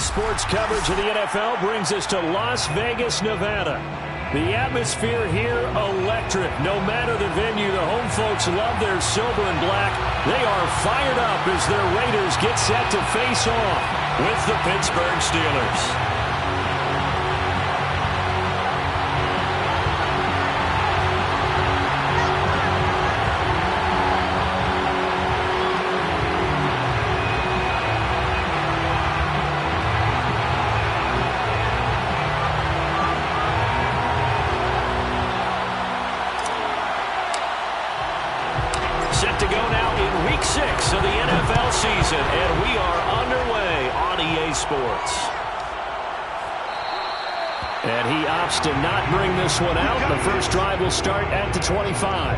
Sports coverage of the NFL brings us to Las Vegas, Nevada. The atmosphere here, electric. No matter the venue, the home folks love their silver and black. They are fired up as their Raiders get set to face off with the Pittsburgh Steelers. Set to go now in Week 6 of the NFL season, and we are underway on EA Sports. And he opts to not bring this one out. The first drive will start at the 25.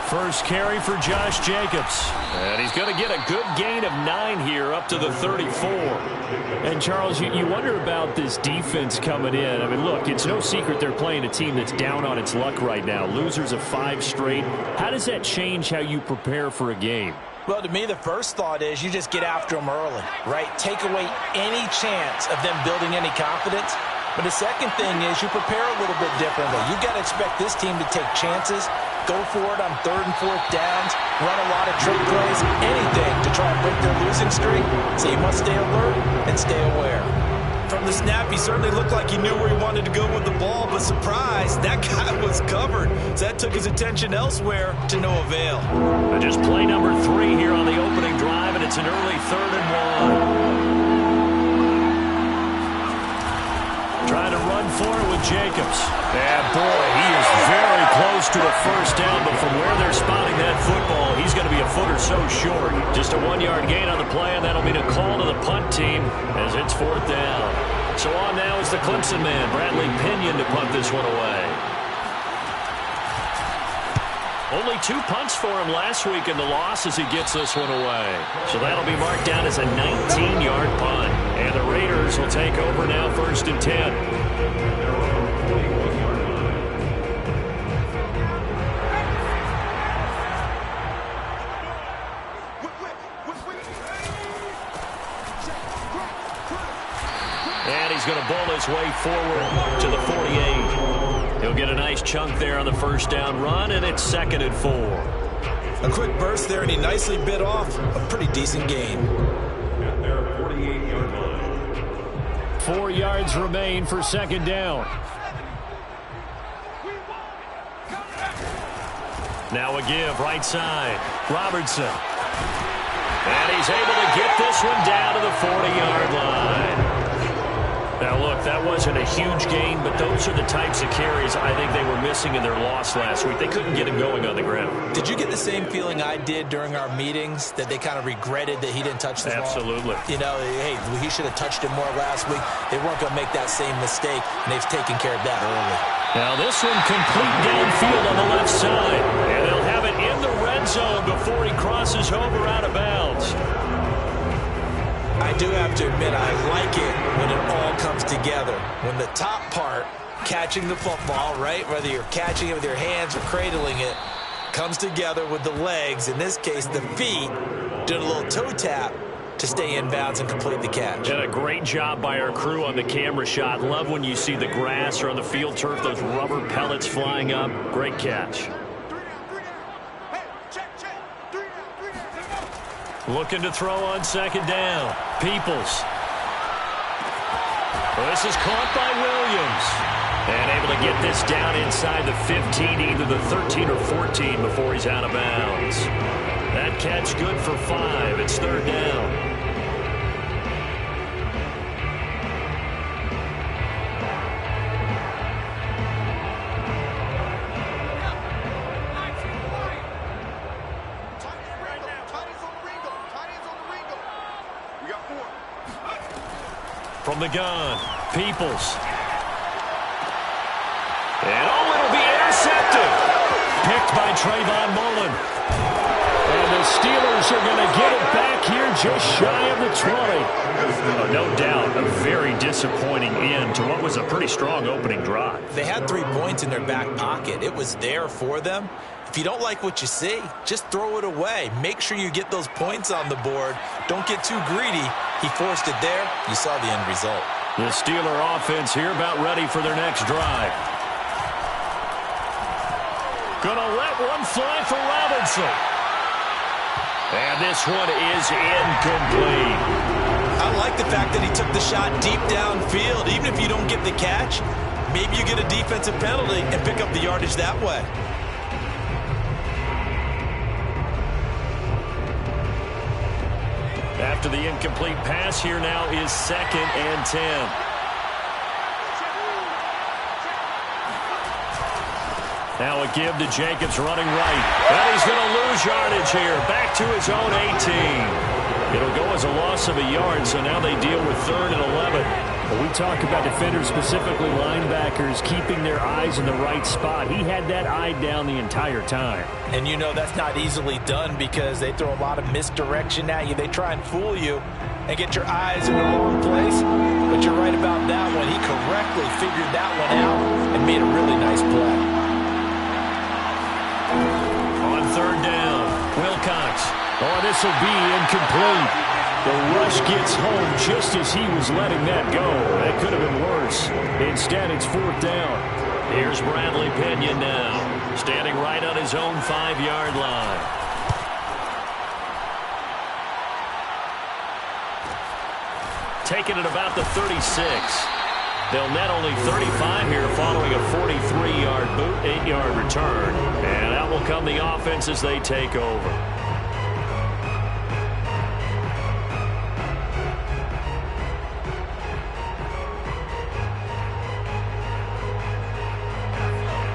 First carry for Josh Jacobs. And he's going to get a good gain of 9 here up to the 34. And, Charles, you wonder about this defense coming in. I mean, look, it's no secret they're playing a team that's down on its luck right now. Losers of 5 straight. How does that change how you prepare for a game? Well, to me, the first thought is you just get after them early, right? Take away any chance of them building any confidence. But the second thing is you prepare a little bit differently. You've got to expect this team to take chances, go for it on 3rd and 4th downs, run a lot of trick plays, anything to try and break their losing streak. So you must stay alert and stay aware. From the snap, he certainly looked like he knew where he wanted to go with the ball, but surprise, that guy was covered. So that took his attention elsewhere to no avail. And just play number 3 here on the opening drive, and it's an early 3rd and 1. Trying to run for it with Jacobs. And, boy, he is very close to a first down, but from where they're spotting that football, he's going to be a foot or so short. Just a 1-yard gain on the play, and that'll mean a call to the punt team as it's 4th down. So on now is the Clemson man, Bradley Pinion, to punt this one away. Only 2 punts for him last week in the loss as he gets this one away. So that'll be marked down as a 19-yard punt. And the Raiders will take over now, 1st and 10. And he's going to bowl his way forward to the 48. He'll get a nice chunk there on the first down run, and it's 2nd and 4. A quick burst there, and he nicely bit off a pretty decent gain. At their 48-yard line. 4 yards remain for 2nd down. Now a give, right side. Robertson. And he's able to get this one down to the 40-yard line. Now, look, that wasn't a huge gain, but those are the types of carries I think they were missing in their loss last week. They couldn't get him going on the ground. Did you get the same feeling I did during our meetings, that they kind of regretted that he didn't touch the ball? Absolutely. You know, hey, he should have touched it more last week. They weren't going to make that same mistake, and they've taken care of that early. Now, this one complete downfield on the left side. And they'll have it in the red zone before he crosses over out of bounds. I do have to admit, I like it when it all comes together. When the top part, catching the football, right, whether you're catching it with your hands or cradling it, comes together with the legs, in this case the feet, doing a little toe tap to stay in bounds and complete the catch. And a great job by our crew on the camera shot. Love when you see the grass or on the field turf, those rubber pellets flying up. Great catch. Looking to throw on 2nd down. Peoples. Well, this is caught by Williams. And able to get this down inside the 15, either the 13 or 14 before he's out of bounds. That catch good for 5. It's 3rd down. From the gun, Peoples. And it'll be intercepted. Picked by Trayvon Mullen. And the Steelers are going to get it back here just shy of the 20. No doubt, a very disappointing end to what was a pretty strong opening drive. They had 3 points in their back pocket. It was there for them. If you don't like what you see, just throw it away. Make sure you get those points on the board. Don't get too greedy. He forced it there. You saw the end result. The Steeler offense here about ready for their next drive. Gonna let one fly for Robinson. And this one is incomplete. I like the fact that he took the shot deep downfield. Even if you don't get the catch, maybe you get a defensive penalty and pick up the yardage that way. After the incomplete pass, here now is 2nd and 10. Now a give to Jacobs running right. And he's going to lose yardage here. Back to his own 18. It'll go as a loss of a yard, so now they deal with 3rd and 11. Well, we talk about defenders, specifically linebackers, keeping their eyes in the right spot. He had that eye down the entire time. And you know that's not easily done because they throw a lot of misdirection at you. They try and fool you and get your eyes in the wrong place. But you're right about that one. He correctly figured that one out and made a really nice play. On 3rd down, Wilcox. Oh, this will be incomplete. The rush gets home just as he was letting that go. That could have been worse. Instead, it's 4th down. Here's Bradley Pena now, standing right on his own 5-yard line. Taking it about the 36. They'll net only 35 here following a 43-yard boot, 8-yard return. And out will come the offense as they take over.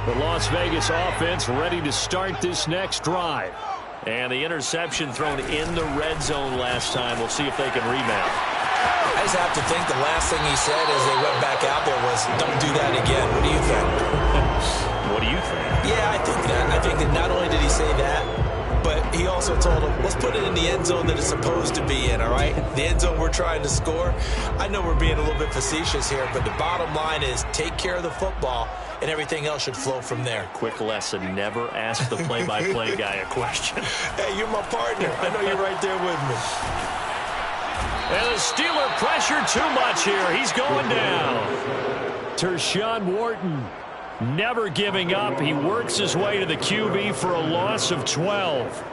The Las Vegas offense ready to start this next drive. And the interception thrown in the red zone last time. We'll see if they can rebound. I just have to think the last thing he said as they went back out there was, don't do that again. What do you think? What do you think? Yeah, I think that. I think that not only did he say that, but he also told him, let's put it in the end zone that it's supposed to be in, all right? The end zone we're trying to score. I know we're being a little bit facetious here, but the bottom line is take care of the football, and everything else should flow from there. Quick lesson, never ask the play-by-play guy a question. Hey, you're my partner. I know you're right there with me. And the Steeler pressure too much here. He's going down. Tershawn Wharton never giving up. He works his way to the QB for a loss of 12.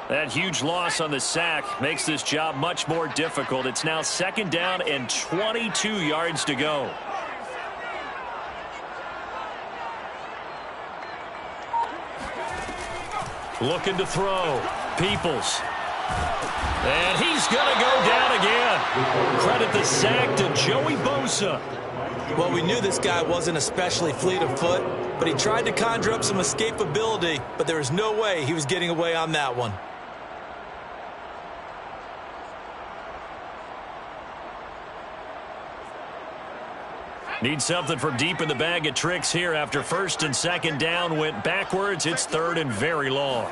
That huge loss on the sack makes this job much more difficult. It's now 2nd down and 22 yards to go. Looking to throw. Peoples. And he's going to go down again. Credit the sack to Joey Bosa. Well, we knew this guy wasn't especially fleet of foot, but he tried to conjure up some escapability, but there was no way he was getting away on that one. Need something from deep in the bag of tricks here after 1st and 2nd down went backwards. It's 3rd and very long.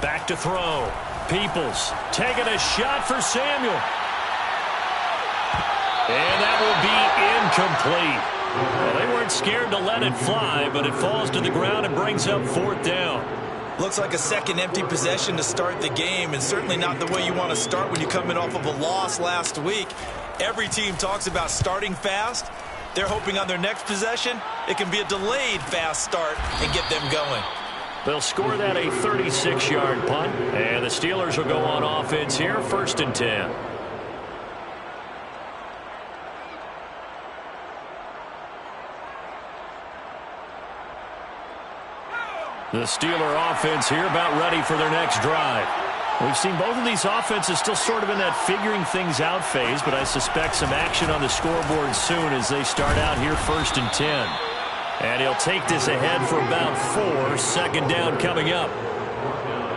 Back to throw. Peoples taking a shot for Samuel. And that will be incomplete. Well, they weren't scared to let it fly, but it falls to the ground and brings up 4th down. Looks like a second empty possession to start the game, and certainly not the way you want to start when you're coming off of a loss last week. Every team talks about starting fast. They're hoping on their next possession, it can be a delayed fast start and get them going. They'll score that a 36-yard punt, and the Steelers will go on offense here, 1st and 10. The Steeler offense here about ready for their next drive. We've seen both of these offenses still sort of in that figuring things out phase, but I suspect some action on the scoreboard soon as they start out here 1st and 10. And he'll take this ahead for about 4. Second down coming up.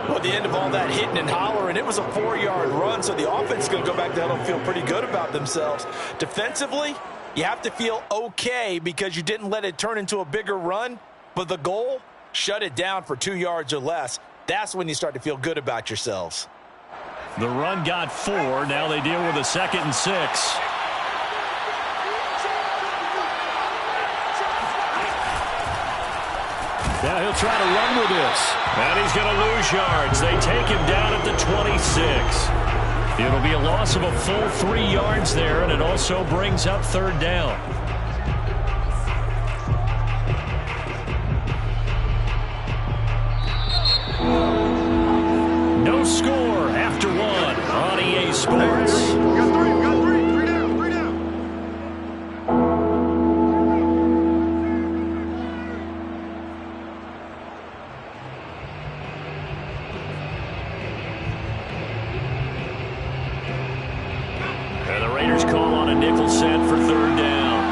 Well, at the end of all that hitting and hollering, it was a 4-yard run, so the offense is going to go back there and feel pretty good about themselves. Defensively, you have to feel okay because you didn't let it turn into a bigger run, but the goal, shut it down for 2 yards or less. That's when you start to feel good about yourselves. The run got 4. Now they deal with a 2nd and 6. Now he'll try to run with this. And he's going to lose yards. They take him down at the 26. It'll be a loss of a full 3 yards there, and it also brings up 3rd down. No score after 1 on EA Sports. Set for 3rd down.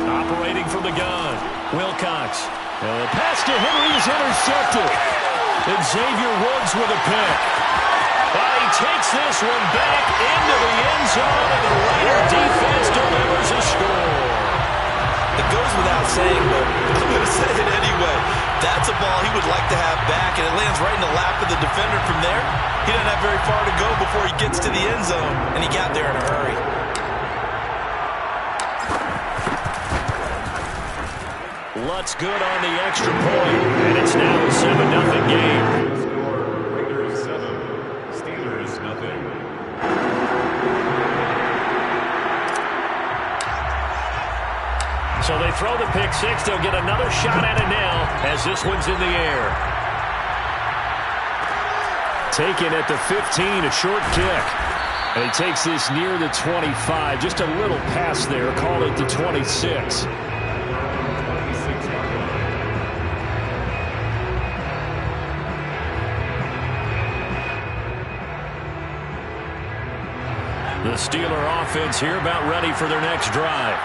Operating from the gun, Wilcox. The pass to Henry is intercepted. And Xavier Woods with a pick. But he takes this one back into the end zone, and the Raider defense delivers a score. It goes without saying, but I'm going to say it anyway. That's a ball he would like to have back, and it lands right in the lap of the defender from there. He doesn't have very far to go before he gets to the end zone, and he got there in a hurry. Lutz good on the extra point, and it's now a 7-0 game. Raiders 7, Steelers nothing. So they throw the pick 6. They'll get another shot at it now as this one's in the air. Taken at the 15, a short kick. And he takes this near the 25. Just a little pass there. Call it the 26. The Steeler offense here about ready for their next drive.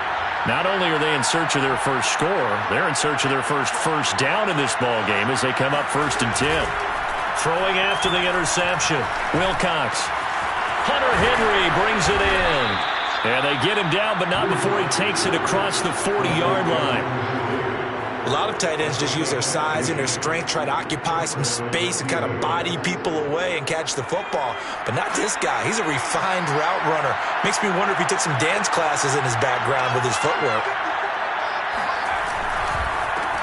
Not only are they in search of their first score, they're in search of their first down in this ball game as they come up 1st and 10. Throwing after the interception, Wilcox. Hunter Henry brings it in. And they get him down, but not before he takes it across the 40-yard line. A lot of tight ends just use their size and their strength, try to occupy some space and kind of body people away and catch the football. But not this guy. He's a refined route runner. Makes me wonder if he took some dance classes in his background with his footwork.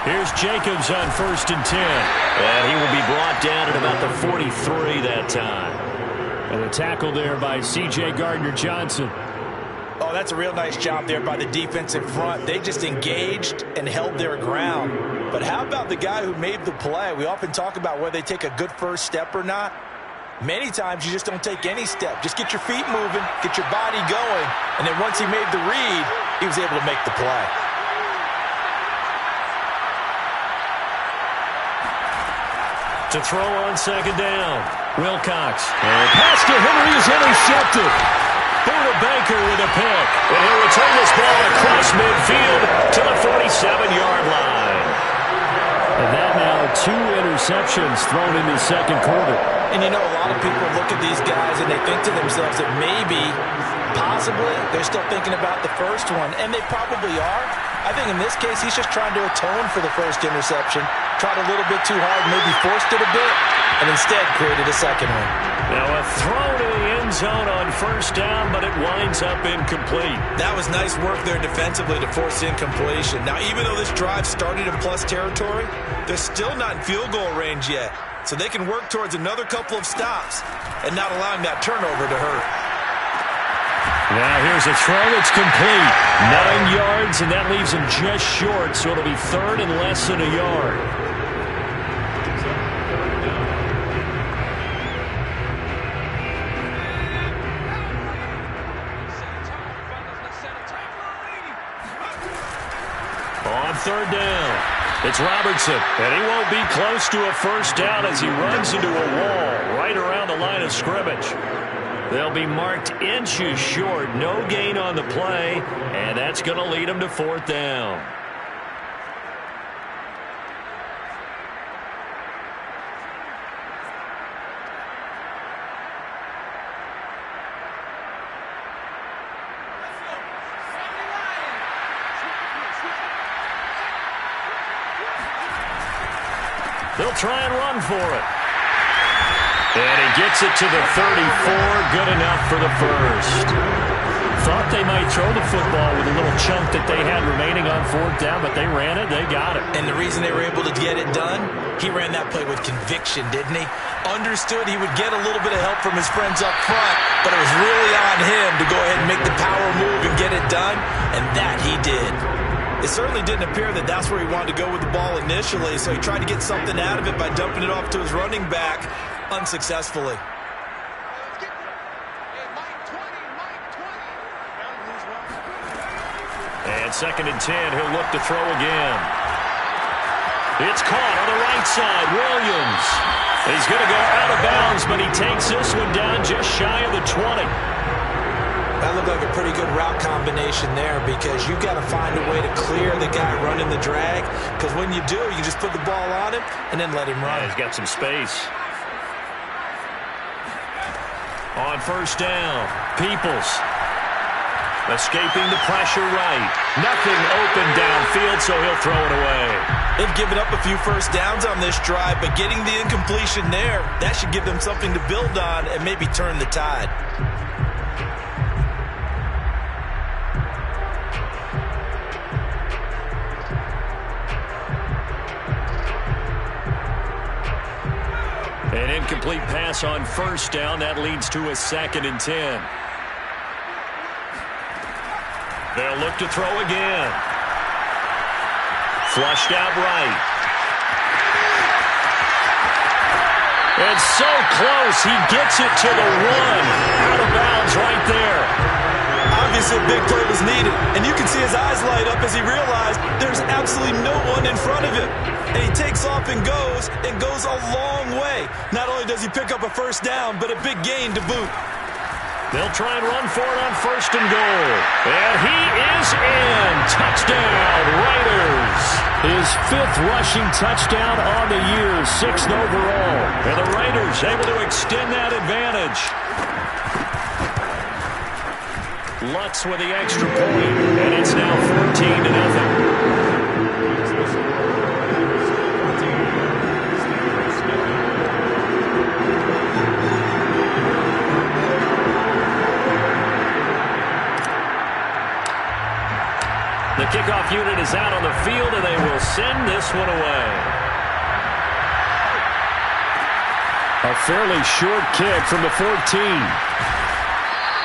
Here's Jacobs on 1st and 10. And he will be brought down at about the 43 that time. And a tackle there by C.J. Gardner-Johnson. Oh, that's a real nice job there by the defensive front. They just engaged and held their ground. But how about the guy who made the play? We often talk about whether they take a good first step or not. Many times you just don't take any step. Just get your feet moving, get your body going, and then once he made the read, he was able to make the play. To throw on 2nd down, Wilcox. And pass to Henry is intercepted. Buda Baker with a pick. And he'll return this ball across midfield to the 47-yard line. And that now 2 interceptions thrown in the 2nd quarter. And you know, a lot of people look at these guys and they think to themselves that maybe, possibly, they're still thinking about the first one. And they probably are. I think in this case, he's just trying to atone for the first interception. Tried a little bit too hard, maybe forced it a bit, and instead created a second one. Now a throw to the end zone on 1st down, but it winds up incomplete. That was nice work there defensively to force incompletion. Now, even though this drive started in plus territory, they're still not in field goal range yet. So they can work towards another couple of stops and not allowing that turnover to hurt. Now here's a throw that's complete. 9 yards, and that leaves him just short, so it'll be 3rd and less than a yard. On 3rd down, it's Robertson, and he won't be close to a first down as he runs into a wall right around the line of scrimmage. They'll be marked inches short. No gain on the play, and that's going to lead them to 4th down. They'll try and run for it. And he gets it to the 34. Good enough for the first. Thought they might throw the football with a little chunk that they had remaining on 4th down, but they ran it. They got it. And the reason they were able to get it done, he ran that play with conviction, didn't he? Understood he would get a little bit of help from his friends up front, but it was really on him to go ahead and make the power move and get it done, and that he did. It certainly didn't appear that that's where he wanted to go with the ball initially, so he tried to get something out of it by dumping it off to his running back unsuccessfully. And 2nd and 10, he'll look to throw again. It's caught on the right side. Williams. He's going to go out of bounds, but he takes this one down just shy of the 20. That looked like a pretty good route combination there because you've got to find a way to clear the guy running the drag, because when you do, you just put the ball on him and then let him run. Yeah, he's got some space. On 1st down, Peoples escaping the pressure right. Nothing open downfield, so he'll throw it away. They've given up a few 1st downs on this drive, but getting the incompletion there, that should give them something to build on and maybe turn the tide. An incomplete pass on 1st down. That leads to a 2nd and 10. They'll look to throw again. Flushed out right. And so close. He gets it to the 1. Out of bounds right there. Obviously, a big play was needed, and you can see his eyes light up as he realized there's absolutely no one in front of him. And he takes off and goes a long way. Not only does he pick up a 1st down, but a big gain to boot. They'll try and run for it on 1st and goal. And he is in. Touchdown, Raiders. His 5th rushing touchdown on the year, 6th overall. And the Raiders able to extend that advantage. Lutz with the extra point, and it's now 14-0. The kickoff unit is out on the field, and they will send this one away. A fairly short kick from the 14.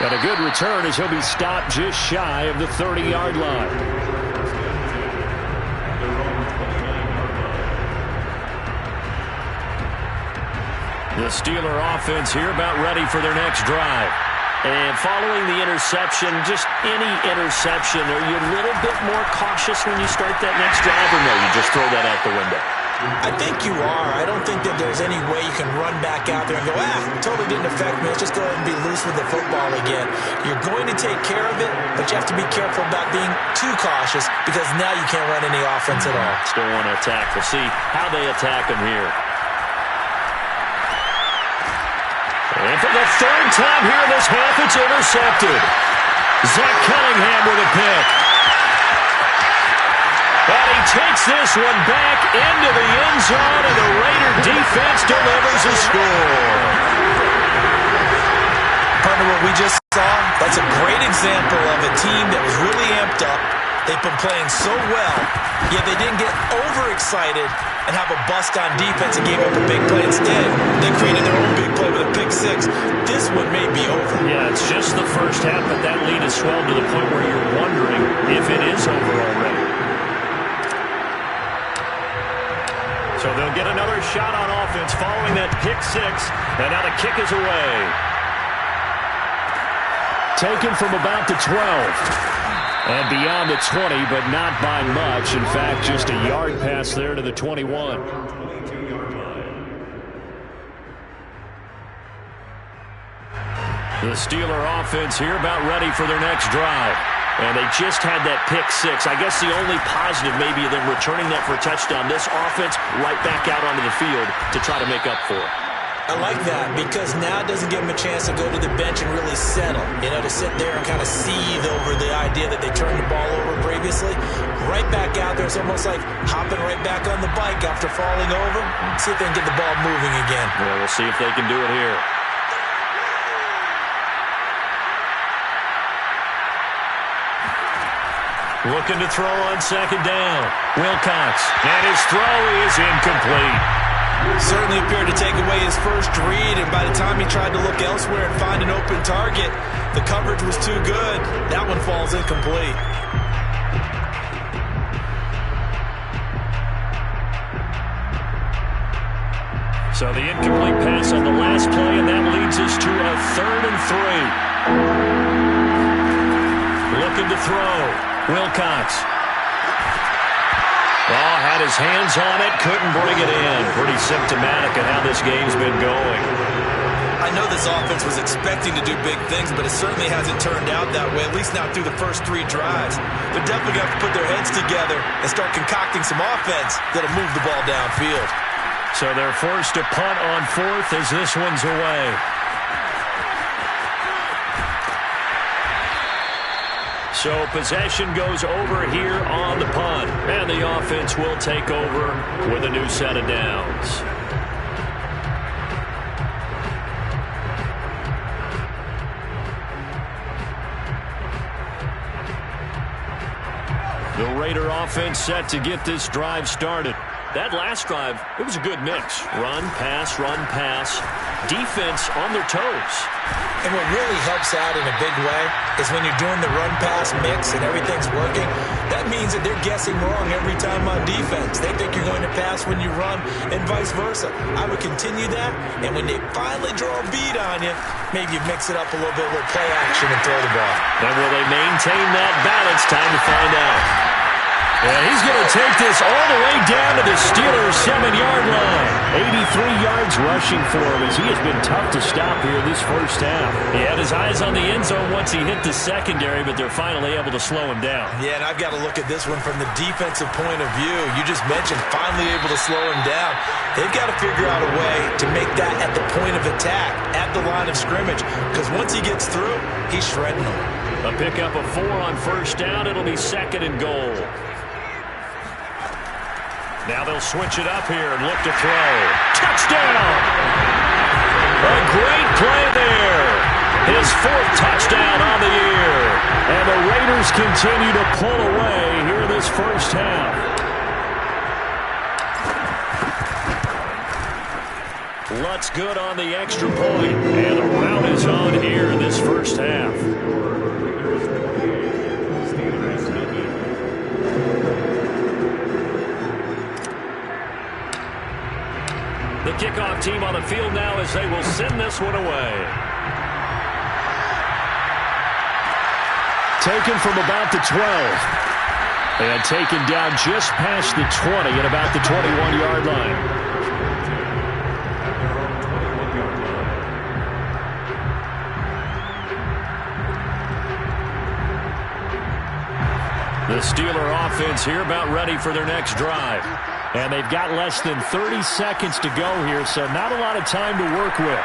And a good return as he'll be stopped just shy of the 30-yard line. The Steeler offense here about ready for their next drive. And following the interception, just any interception, are you a little bit more cautious when you start that next drive, or no, you just throw that out the window? I think you are. I don't think that there's any way you can run back out there and go, totally didn't affect me. Let's just go ahead and be loose with the football again. You're going to take care of it, but you have to be careful about being too cautious because now you can't run any offense at all. Still want to attack. We'll see how they attack him here. And for the 3rd time here in this half, it's intercepted. Zach Cunningham with a pick. And he takes this one back into the end zone, and the Raider defense delivers a score. Partner, what we just saw, that's a great example of a team that was really amped up. They've been playing so well, yet they didn't get overexcited and have a bust on defense and gave up a big play instead. They created their own big play with a pick 6. This one may be over. Yeah, it's just the first half, but that lead has swelled to the point where you're wondering if it is over already. So they'll get another shot on offense following that pick 6, and now the kick is away. Taken from about the 12. And beyond the 20, but not by much. In fact, just a yard pass there to the 21. The Steeler offense here about ready for their next drive. And they just had that pick six. I guess the only positive maybe of them returning that for a touchdown. This offense right back out onto the field to try to make up for it. I like that because now it doesn't give them a chance to go to the bench and really settle. You know, to sit there and kind of seethe over the idea that they turned the ball over previously. Right back out there. It's almost like hopping right back on the bike after falling over. See if they can get the ball moving again. Yeah, we'll see if they can do it here. Looking to throw on second down. Wilcox. And his throw is incomplete. Certainly appeared to take away his first read, and by the time he tried to look elsewhere and find an open target, the coverage was too good. That one falls incomplete. So the incomplete pass on the last play, and that leads us to a 3rd and 3. Looking to throw. Wilcox. Oh, had his hands on it, couldn't bring it in. Pretty symptomatic of how this game's been going. I know this offense was expecting to do big things, but it certainly hasn't turned out that way, at least not through the first 3 drives. They're definitely going to have to put their heads together and start concocting some offense that'll move the ball downfield. So they're forced to punt on 4th as this one's away. So possession goes over here on the punt. And the offense will take over with a new set of downs. The Raider offense set to get this drive started. That last drive, it was a good mix. Run, pass, defense on their toes. And what really helps out in a big way is when you're doing the run-pass mix and everything's working, that means that they're guessing wrong every time on defense. They think you're going to pass when you run and vice versa. I would continue that, and when they finally draw a beat on you, maybe you mix it up a little bit with play action and throw the ball. And will they maintain that balance? Time to find out. And he's going to take this all the way down to the Steelers' 7-yard line. 83 yards rushing for him as he has been tough to stop here this first half. He had his eyes on the end zone once he hit the secondary, but they're finally able to slow him down. Yeah, and I've got to look at this one from the defensive point of view. You just mentioned finally able to slow him down. They've got to figure out a way to make that at the point of attack, at the line of scrimmage, because once he gets through, he's shredding them. A pickup of 4 on first down. It'll be 2nd and goal. Now they'll switch it up here and look to throw. Touchdown! A great play there. His 4th touchdown on the year. And the Raiders continue to pull away here this first half. Lutz good on the extra point. And a rout is on here in this first half. The kickoff team on the field now as they will send this one away. Taken from about the 12. And taken down just past the 20 at about the 21-yard line. The Steeler offense here about ready for their next drive. And they've got less than 30 seconds to go here, so not a lot of time to work with.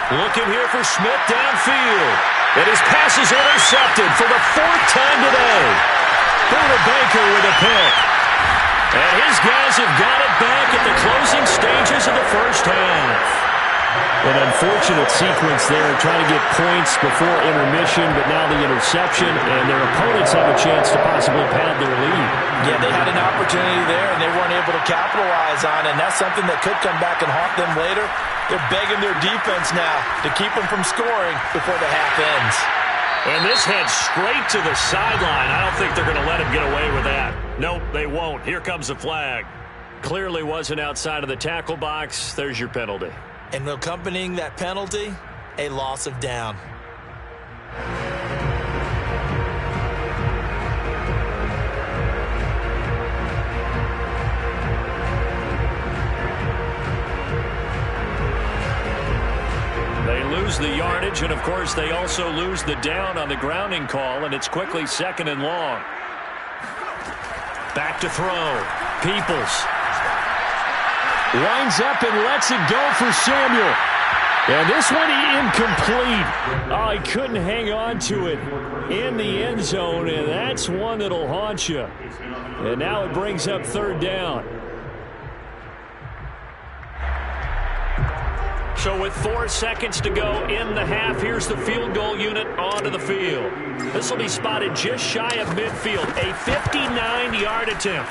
Looking here for Smith downfield. And his pass is intercepted for the 4th time today. Buda Baker with a pick. And his guys have got it back at the closing stages of the first half. An unfortunate sequence there, trying to get points before intermission, but now the interception, and their opponents have a chance to possibly pad their lead. Yeah, they had an opportunity there, and they weren't able to capitalize on it, and that's something that could come back and haunt them later. They're begging their defense now to keep them from scoring before the half ends. And this heads straight to the sideline. I don't think they're going to let him get away with that. Nope, they won't. Here comes the flag. Clearly wasn't outside of the tackle box. There's your penalty. And accompanying that penalty, a loss of down. They lose lose the yardage, and, of course, they also lose the down on the grounding call, and it's quickly 2nd and long. Back to throw. Peoples. Winds up and lets it go for Samuel. And this one incomplete. Oh, he couldn't hang on to it in the end zone, and that's one that'll haunt you. And now it brings up 3rd down. So with 4 seconds to go in the half, here's the field goal unit onto the field. This will be spotted just shy of midfield, a 59-yard attempt.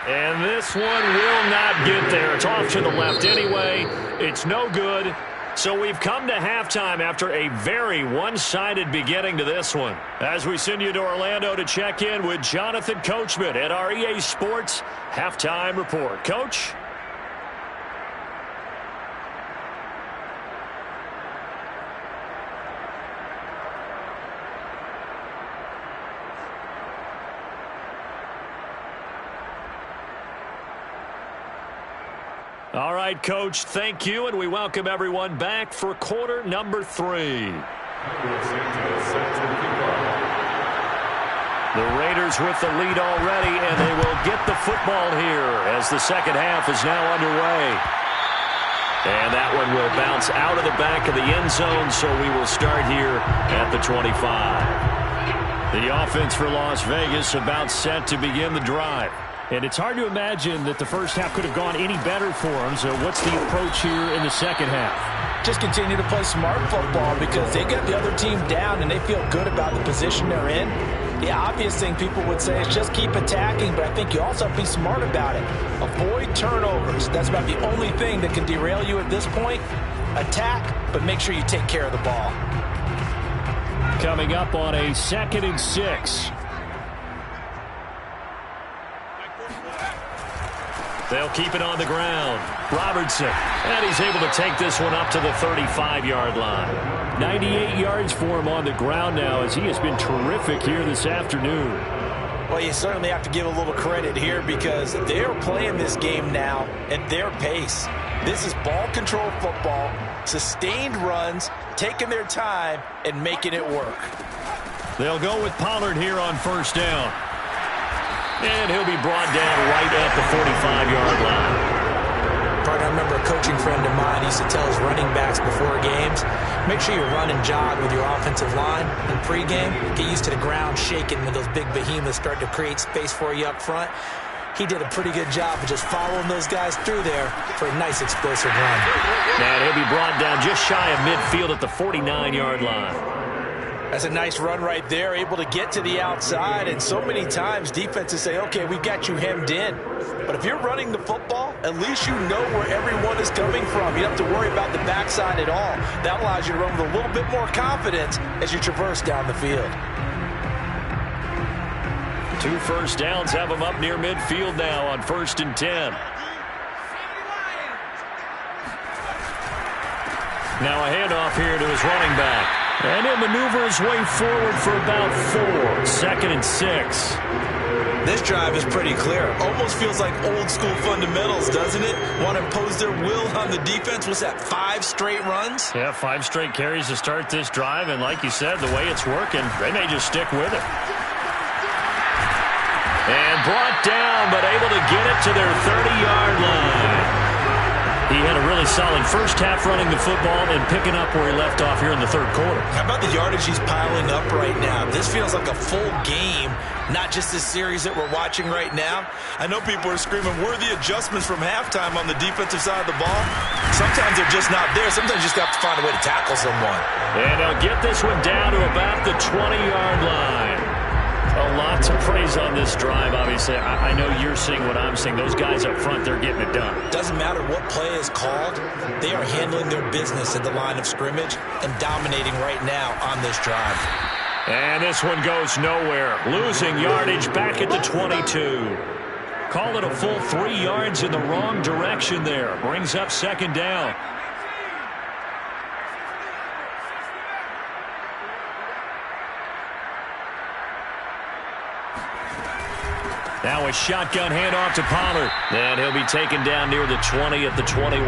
And this one will not get there. It's off to the left anyway. It's no good. So we've come to halftime after a very one-sided beginning to this one. As we send you to Orlando to check in with Jonathan Coachman at our EA Sports Halftime Report. Coach? All right, Coach, thank you, and we welcome everyone back for quarter number 3. The Raiders with the lead already, and they will get the football here as the second half is now underway. And that one will bounce out of the back of the end zone, so we will start here at the 25. The offense for Las Vegas about set to begin the drive. And it's hard to imagine that the first half could have gone any better for them. So what's the approach here in the second half? Just continue to play smart football because they get the other team down and they feel good about the position they're in. The obvious thing people would say is just keep attacking, but I think you also have to be smart about it. Avoid turnovers. That's about the only thing that can derail you at this point. Attack, but make sure you take care of the ball. Coming up on a 2nd and 6. They'll keep it on the ground. Robertson, and he's able to take this one up to the 35-yard line. 98 yards for him on the ground now as he has been terrific here this afternoon. Well, you certainly have to give a little credit here because they're playing this game now at their pace. This is ball control football, sustained runs, taking their time, and making it work. They'll go with Pollard here on 1st down. And he'll be brought down right at the 45-yard line. Partner, I remember a coaching friend of mine used to tell his running backs before games, make sure you run and jog with your offensive line in pregame. Get used to the ground shaking when those big behemoths start to create space for you up front. He did a pretty good job of just following those guys through there for a nice explosive run. And he'll be brought down just shy of midfield at the 49-yard line. That's a nice run right there, able to get to the outside. And so many times defenses say, okay, we've got you hemmed in. But if you're running the football, at least you know where everyone is coming from. You don't have to worry about the backside at all. That allows you to run with a little bit more confidence as you traverse down the field. 2 first downs have them up near midfield now on 1st and 10. Now a handoff here to his running back. And he'll maneuver his way forward for about 4. 2nd and 6. This drive is pretty clear. Almost feels like old school fundamentals, doesn't it? Want to impose their will on the defense. What's that, 5 straight runs? Yeah, 5 straight carries to start this drive. And like you said, the way it's working, they may just stick with it. And brought down, but able to get it to their 30-yard line. He had a really solid first half running the football and picking up where he left off here in the 3rd quarter. How about the yardage he's piling up right now? This feels like a full game, not just this series that we're watching right now. I know people are screaming, worthy adjustments from halftime on the defensive side of the ball. Sometimes they're just not there. Sometimes you just have to find a way to tackle someone. And they'll get this one down to about the 20-yard line. A lot to praise on this drive, obviously. I know you're seeing what I'm seeing. Those guys up front, they're getting it done. Doesn't matter what play is called. They are handling their business at the line of scrimmage and dominating right now on this drive. And this one goes nowhere. Losing yardage back at the 22. Call it a full 3 yards in the wrong direction there. Brings up 2nd down. Now a shotgun handoff to Pollard. And he'll be taken down near the 20 at the 21.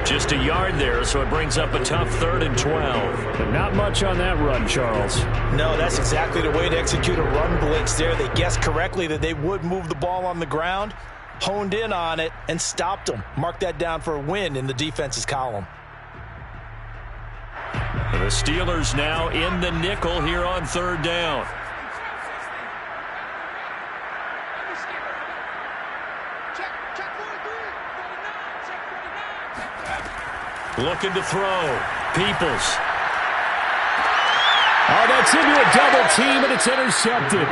Just a yard there, so it brings up a tough 3rd and 12. But not much on that run, Charles. No, that's exactly the way to execute a run blitz there. They guessed correctly that they would move the ball on the ground, honed in on it, and stopped them. Mark that down for a win in the defense's column. The Steelers now in the nickel here on 3rd down. Looking to throw. Peoples. Oh, that's into a double team, and it's intercepted.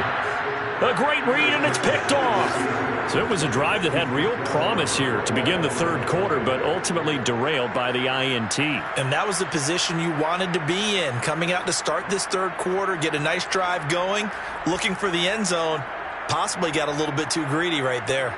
A great read, and it's picked off. So it was a drive that had real promise here to begin the 3rd quarter, but ultimately derailed by the INT. And that was the position you wanted to be in, coming out to start this 3rd quarter, get a nice drive going, looking for the end zone. Possibly got a little bit too greedy right there.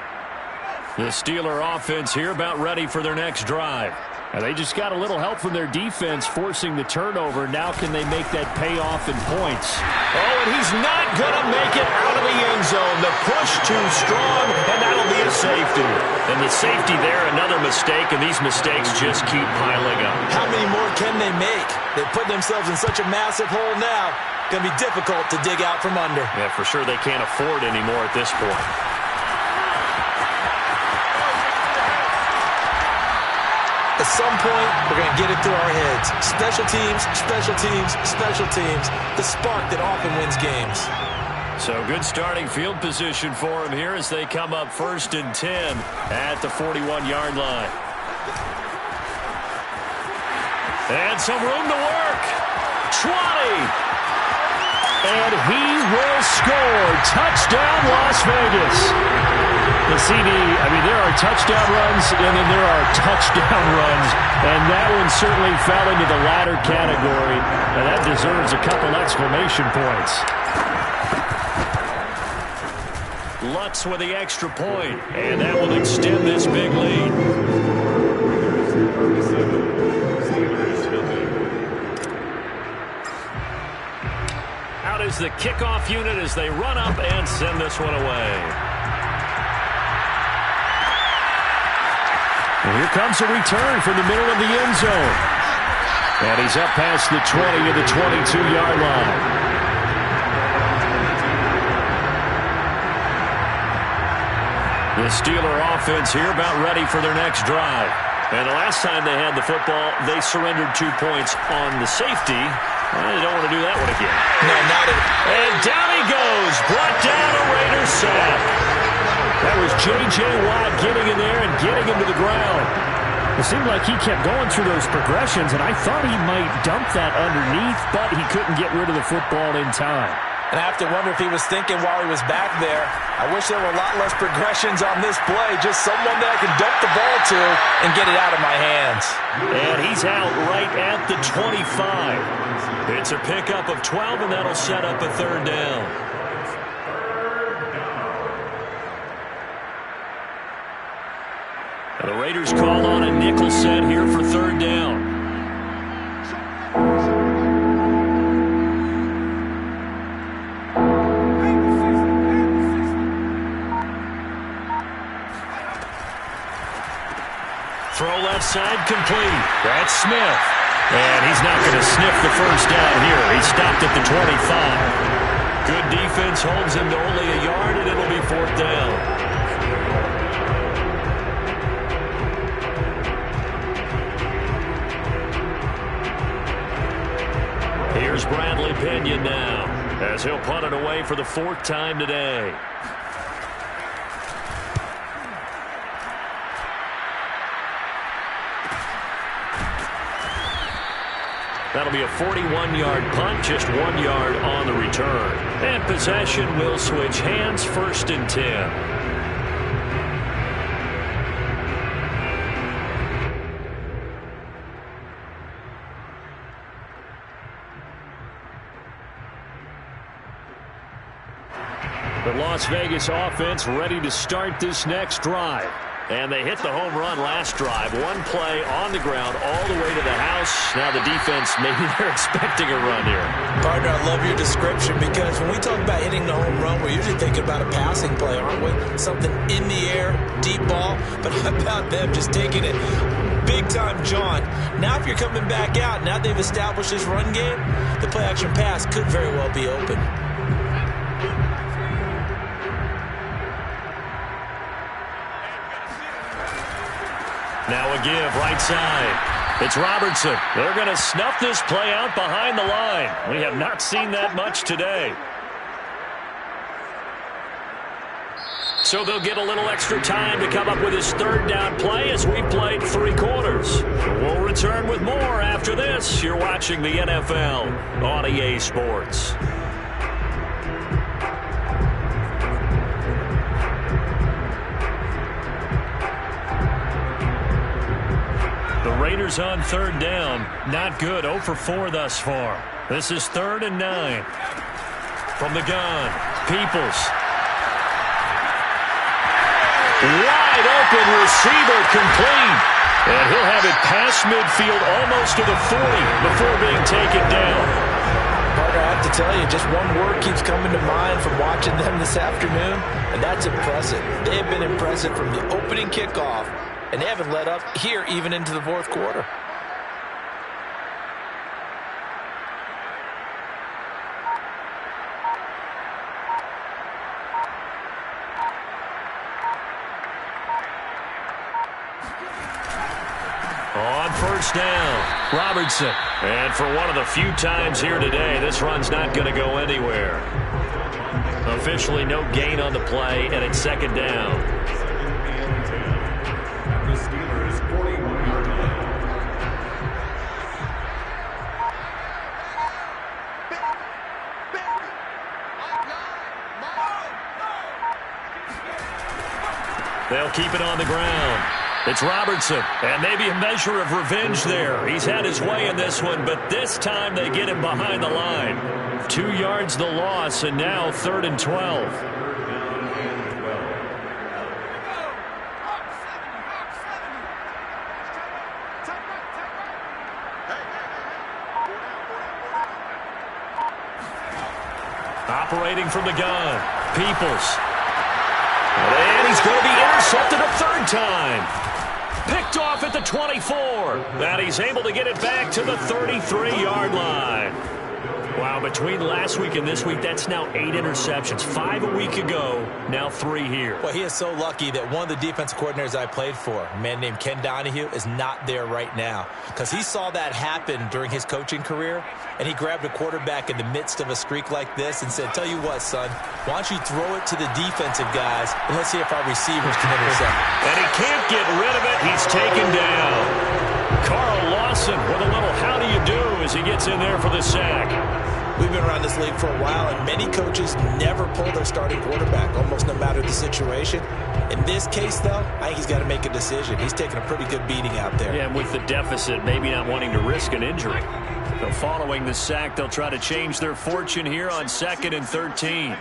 The Steeler offense here about ready for their next drive. And they just got a little help from their defense forcing the turnover. Now can they make that pay off in points? Oh, and he's not going to make it out of the end zone. The push too strong, and that'll be a safety. And the safety there, another mistake, and these mistakes just keep piling up. How many more can they make? They put themselves in such a massive hole now. Going to be difficult to dig out from under. Yeah, for sure they can't afford any more at this point. At some point, we're going to get it through our heads. Special teams, special teams, special teams. The spark that often wins games. So good starting field position for them here as they come up 1st and 10 at the 41-yard line. And some room to work. 20. And he will score. Touchdown, Las Vegas. The CD, I mean, there are touchdown runs, and then there are touchdown runs. And that one certainly fell into the latter category. And that deserves a couple exclamation points. Lutz with the extra point, and that will extend this big lead. Out is the kickoff unit as they run up and send this one away. And here comes a return from the middle of the end zone. And he's up past the 20 to the 22-yard line. The Steeler offense here about ready for their next drive. And the last time they had the football, they surrendered 2 points on the safety. Well, they don't want to do that one again. No, not at all. And down he goes. Brought down a Raiders sack. That was J.J. Watt getting in there and getting him to the ground. It seemed like he kept going through those progressions, and I thought he might dump that underneath, but he couldn't get rid of the football in time. And I have to wonder if he was thinking while he was back there, I wish there were a lot less progressions on this play, just someone that I can dump the ball to and get it out of my hands. And he's out right at the 25. It's a pickup of 12, and that'll set up a 3rd down. The Raiders call on a nickel set here for 3rd down. Throw left side complete. That's Smith. And he's not going to sniff the 1st down here. He stopped at the 25. Good defense holds him to only a yard, and it'll be 4th down. Here's Bradley Pinion now as he'll punt it away for the 4th time today. That'll be a 41-yard punt, just 1 yard on the return. And possession will switch hands, 1st and 10. The Las Vegas offense ready to start this next drive. And they hit the home run last drive. One play on the ground all the way to the house. Now the defense, maybe they're expecting a run here. Partner, I love your description because when we talk about hitting the home run, we're usually thinking about a passing play, aren't we? Something in the air, deep ball. But how about them just taking it big-time coverage on. Now if you're coming back out, now they've established this run game, the play-action pass could very well be open. Now a give right side. It's Robertson. They're going to snuff this play out behind the line. We have not seen that much today. So they'll get a little extra time to come up with his third down play as we played 3 quarters. We'll return with more after this. You're watching the NFL on EA Sports. The Raiders on third down. Not good. 0 for 4 thus far. This is 3rd and 9. From the gun, Peoples. Wide open receiver complete. And he'll have it past midfield almost to the 40 before being taken down. Parker, I have to tell you, just one word keeps coming to mind from watching them this afternoon, and that's impressive. They have been impressive from the opening kickoff, and they haven't let up here even into the 4th quarter. On first down, Robertson. And for one of the few times here today, this run's not going to go anywhere. Officially no gain on the play, and it's 2nd down. The Steelers' 41-yard line. They'll keep it on the ground. It's Robertson, and maybe a measure of revenge there. He's had his way in this one, but this time they get him behind the line. 2 yards the loss, and now 3rd and 12. Operating from the gun, Peoples. And he's going to be intercepted a 3rd time. Picked off at the 24. And he's able to get it back to the 33-yard line. Wow, between last week and this week, that's now 8 interceptions. 5 a week ago, now 3 here. Well, he is so lucky that one of the defensive coordinators I played for, a man named Ken Donahue, is not there right now. Because he saw that happen during his coaching career, and he grabbed a quarterback in the midst of a streak like this and said, tell you what, son, why don't you throw it to the defensive guys, and let's see if our receivers can intercept. And he can't get rid of it. He's taken down. Carl Lawson with a little how do you do as he gets in there for the sack. We've been around this league for a while, and many coaches never pull their starting quarterback, almost no matter the situation. In this case, though, I think he's got to make a decision. He's taking a pretty good beating out there. Yeah, and with the deficit, maybe not wanting to risk an injury. So following the sack, they'll try to change their fortune here on 2nd and 13.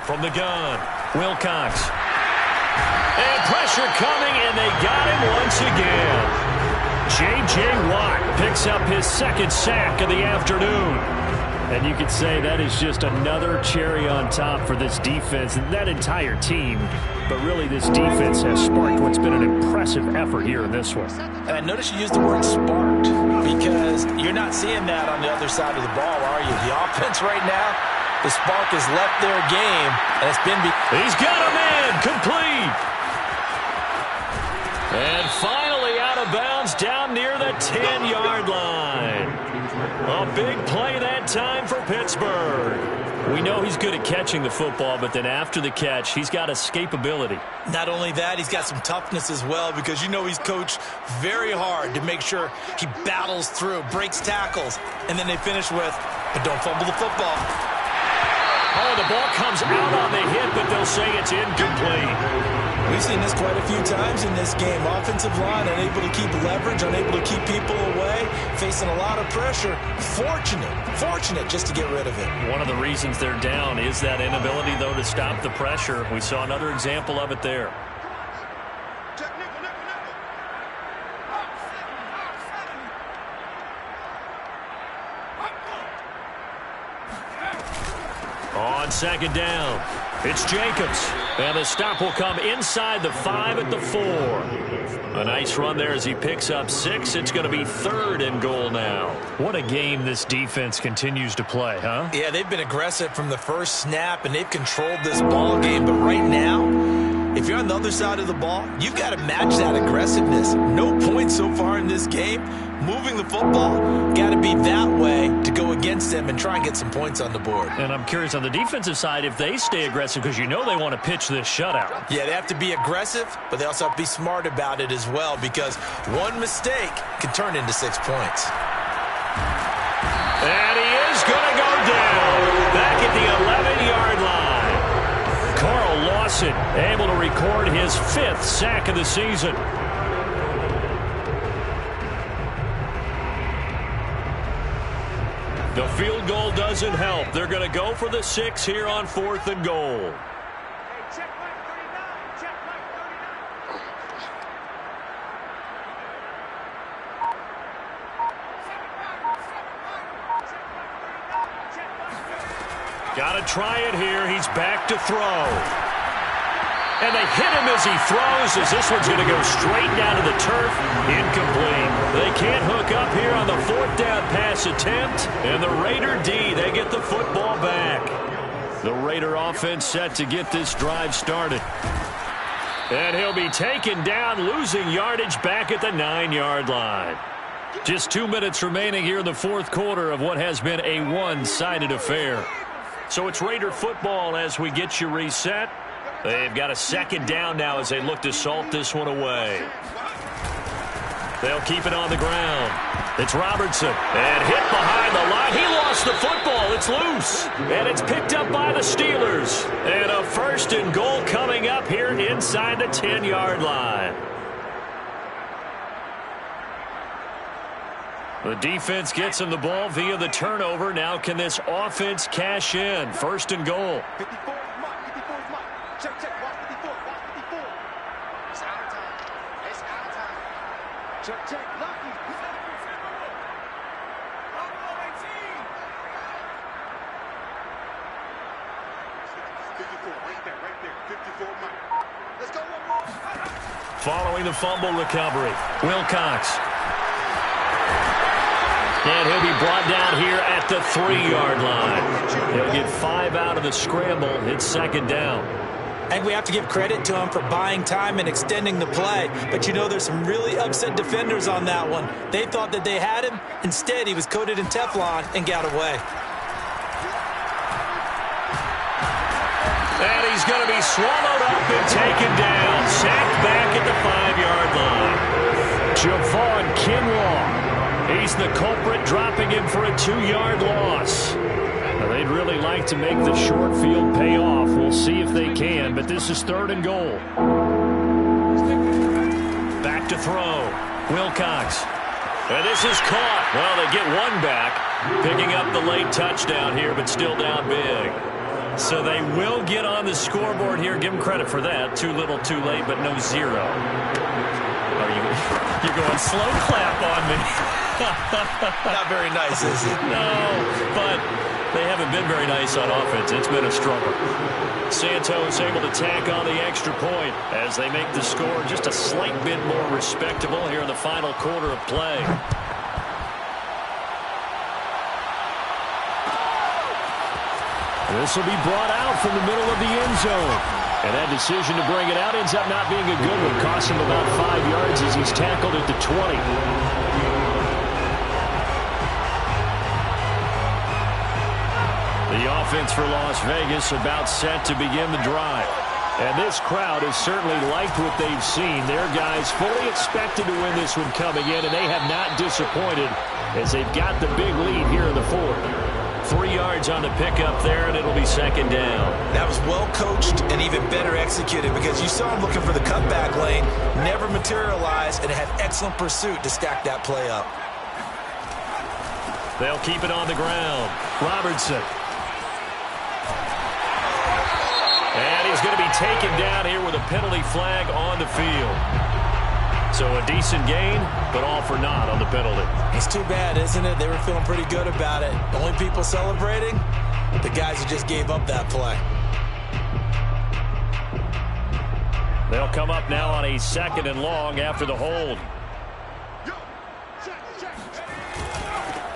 From the gun, Wilcox. And pressure coming, and they got him once again. J.J. Watt picks up his 2nd sack of the afternoon. And you could say that is just another cherry on top for this defense and that entire team. But really, this defense has sparked what's been an impressive effort here in this one. And I notice you use the word sparked because you're not seeing that on the other side of the ball, are you? The offense right now, the spark has left their game, and it's been... He's got a man complete. And finally out of bounds down near the 10-yard line. A big play that time for Pittsburgh. We know he's good at catching the football, but then after the catch, he's got escapability. Not only that, he's got some toughness as well because you know he's coached very hard to make sure he battles through, breaks tackles, and then they finish with, but don't fumble the football. Oh, the ball comes out on the hit, but they'll say it's incomplete. We've seen this quite a few times in this game. Offensive line unable to keep leverage, unable to keep people away, facing a lot of pressure. Fortunate just to get rid of it. One of the reasons they're down is that inability, though, to stop the pressure. We saw another example of it there. On second down. It's Jacobs. And the stop will come inside the 5 at the 4. A nice run there as he picks up 6. It's going to be 3rd and goal now. What a game this defense continues to play, huh? Yeah, they've been aggressive from the first snap, and they've controlled this ball game. But right now, if you're on the other side of the ball, you've got to match that aggressiveness. No points so far in this game. Moving the football, got to be that way to go against them and try and get some points on the board. And I'm curious on the defensive side if they stay aggressive because you know they want to pitch this shutout. Yeah, they have to be aggressive, but they also have to be smart about it as well because one mistake can turn into 6 points. And he is going to go down back at the 11-yard line. Carl Lawson able to record his 5th sack of the season. The field goal doesn't help. They're going to go for the 6 here on 4th and goal. Got to try it here. He's back to throw. And they hit him as he throws, as this one's going to go straight down to the turf. Incomplete. They can't hook up here on the 4th down pass attempt. And the Raider D, they get the football back. The Raider offense set to get this drive started. And he'll be taken down, losing yardage back at the 9-yard line. Just 2 minutes remaining here in the 4th quarter of what has been a one-sided affair. So it's Raider football as we get you reset. They've got a 2nd down now as they look to salt this one away. They'll keep it on the ground. It's Robertson. And hit behind the line. He lost the football. It's loose. And it's picked up by the Steelers. And a 1st and goal coming up here inside the 10-yard line. The defense gets him the ball via the turnover. Now can this offense cash in? 1st and goal. 54 is mark. 54 is mark. Check, check. Watch 54. Watch 54. It's out of time. It's out of time. Check, check. Lucky. Right there. 54 mark. Let's go one more. Following the fumble recovery, Wilcox. And he'll be brought down here at the 3-yard line. He'll get 5 out of the scramble. It's 2nd down. I think we have to give credit to him for buying time and extending the play. But, you know, there's some really upset defenders on that one. They thought that they had him. Instead, he was coated in Teflon and got away. And he's going to be swallowed up and taken down. Sacked back at the 5-yard line. Javon Kinlaw. He's the culprit, dropping him for a 2-yard loss. Now, they'd really like to make the short field pay off. We'll see if they can, but this is 3rd and goal. Back to throw. Wilcox. And this is caught. Well, they get one back, picking up the late touchdown here, but still down big. So they will get on the scoreboard here. Give them credit for that. Too little, too late, but no 0. You're going slow clap on me. Not very nice, is it? No, but they haven't been very nice on offense. It's been a struggle. Santos able to tack on the extra point as they make the score just a slight bit more respectable here in the final quarter of play. This will be brought out from the middle of the end zone. And that decision to bring it out ends up not being a good one. Costs him about 5 yards as he's tackled at the 20. The offense for Las Vegas about set to begin the drive. And this crowd has certainly liked what they've seen. Their guys fully expected to win this one coming in, and they have not disappointed as they've got the big lead here in the 4th. 3 yards on the pickup there, and it'll be 2nd down. That was well coached and even better executed because you saw him looking for the cutback lane, never materialized, and had excellent pursuit to stack that play up. They'll keep it on the ground. Robertson. And he's going to be taken down here with a penalty flag on the field. So a decent gain, but all for naught on the penalty. It's too bad, isn't it? They were feeling pretty good about it. The only people celebrating, the guys who just gave up that play. They'll come up now on a 2nd and long after the hold.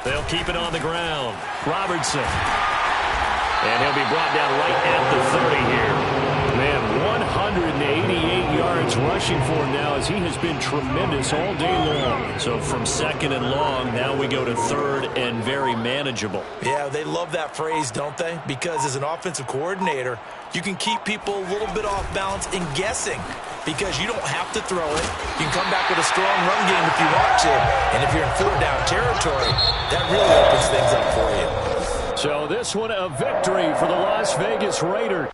They'll keep it on the ground. Robertson. And he'll be brought down right at the 30 here. Man, 188 yards rushing for him now as he has been tremendous all day long. So from 2nd and long, now we go to 3rd and very manageable. Yeah, they love that phrase, don't they? Because as an offensive coordinator, you can keep people a little bit off balance and guessing because you don't have to throw it. You can come back with a strong run game if you want to. And if you're in 4-down territory, that really opens things up for you. So this one a victory for the Las Vegas Raiders.